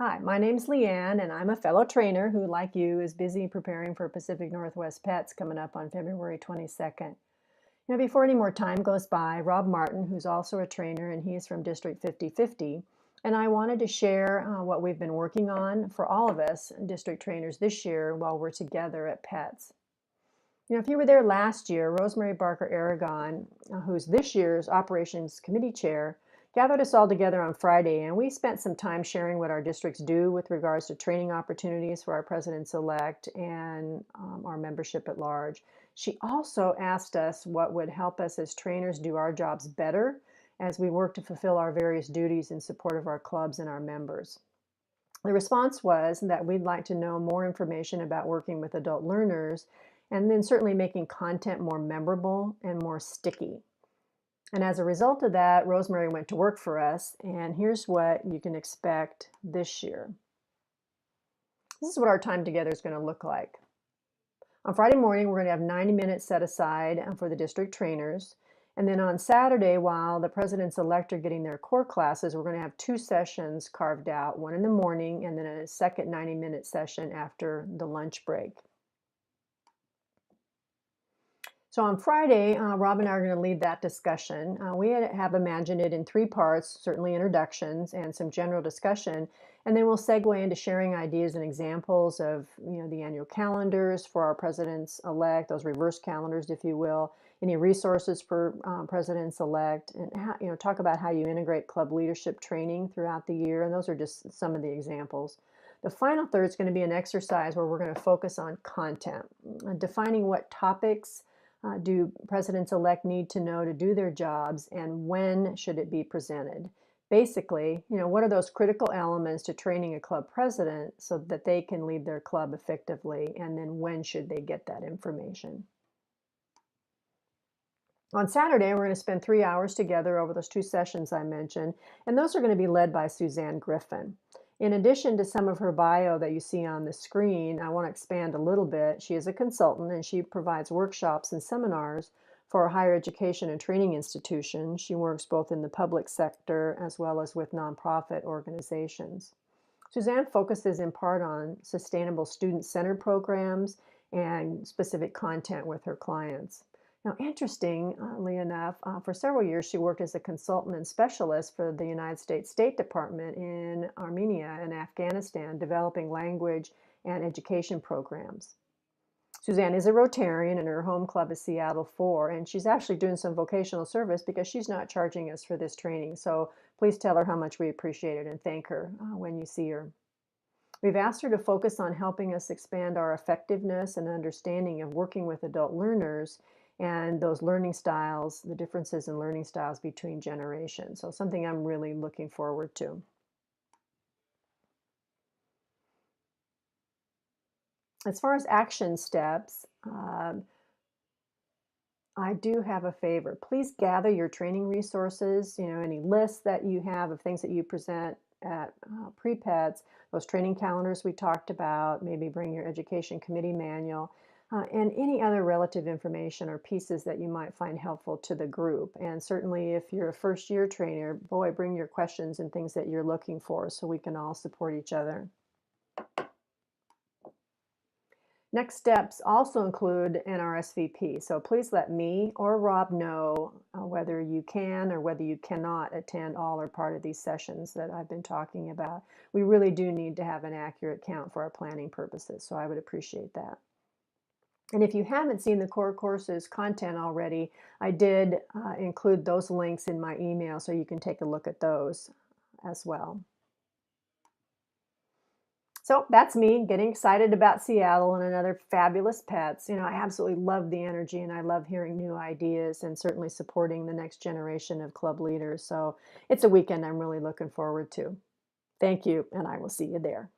Hi, my name's Leanne, and I'm a fellow trainer who, like you, is busy preparing for Pacific Northwest Pets coming up on February 22nd. Before any more time goes by, Rob Martin, who's also a trainer, and he's from District 5050, and I wanted to share what we've been working on for all of us district trainers this year while we're together at Pets. If you were there last year, Rosemary Barker Aragon, who's this year's Operations Committee Chair, gathered us all together on Friday, and we spent some time sharing what our districts do with regards to training opportunities for our presidents-elect and our membership at large. She also asked us what would help us as trainers do our jobs better as we work to fulfill our various duties in support of our clubs and our members. The response was that we'd like to know more information about working with adult learners and then certainly making content more memorable and more sticky. And as a result of that, Rosemary went to work for us, and here's what you can expect this year. This is what our time together is going to look like. On Friday morning, we're going to have 90 minutes set aside for the district trainers. And then on Saturday, while the presidents-elect are getting their core classes, we're going to have two sessions carved out, one in the morning and then a second 90-minute session after the lunch break. So on Friday, Rob and I are going to lead that discussion. We have imagined it in three parts, certainly introductions and some general discussion, and then we'll segue into sharing ideas and examples of the annual calendars for our presidents-elect, those reverse calendars, if you will, any resources for presidents-elect, and talk about how you integrate club leadership training throughout the year, and those are just some of the examples. The final third is going to be an exercise where we're going to focus on content, defining what topics do presidents-elect need to know to do their jobs, and when should it be presented? Basically, what are those critical elements to training a club president so that they can lead their club effectively, and then when should they get that information? On Saturday, we're going to spend 3 hours together over those two sessions I mentioned, and those are going to be led by Suzanne Griffin. In addition to some of her bio that you see on the screen, I want to expand a little bit. She is a consultant and she provides workshops and seminars for higher education and training institutions. She works both in the public sector as well as with nonprofit organizations. Suzanne focuses in part on sustainable student-centered programs and specific content with her clients. Now, interestingly enough, for several years she worked as a consultant and specialist for the United States State Department in Armenia and Afghanistan, developing language and education programs. Suzanne is a Rotarian and her home club is Seattle 4, and she's actually doing some vocational service because she's not charging us for this training. So please tell her how much we appreciate it and thank her when you see her. We've asked her to focus on helping us expand our effectiveness and understanding of working with adult learners and those learning styles, the differences in learning styles between generations. So something I'm really looking forward to. As far as action steps, I do have a favor. Please gather your training resources, any lists that you have of things that you present at pre-pets, those training calendars we talked about, maybe bring your education committee manual, and any other relative information or pieces that you might find helpful to the group. And certainly if you're a first-year trainer, boy, bring your questions and things that you're looking for so we can all support each other. Next steps also include an RSVP, so please let me or Rob know whether you can or whether you cannot attend all or part of these sessions that I've been talking about. We really do need to have an accurate count for our planning purposes, so I would appreciate that. And if you haven't seen the core courses content already, I did include those links in my email so you can take a look at those as well. So that's me getting excited about Seattle and another fabulous pets. I absolutely love the energy and I love hearing new ideas and certainly supporting the next generation of club leaders. So it's a weekend I'm really looking forward to. Thank you, and I will see you there.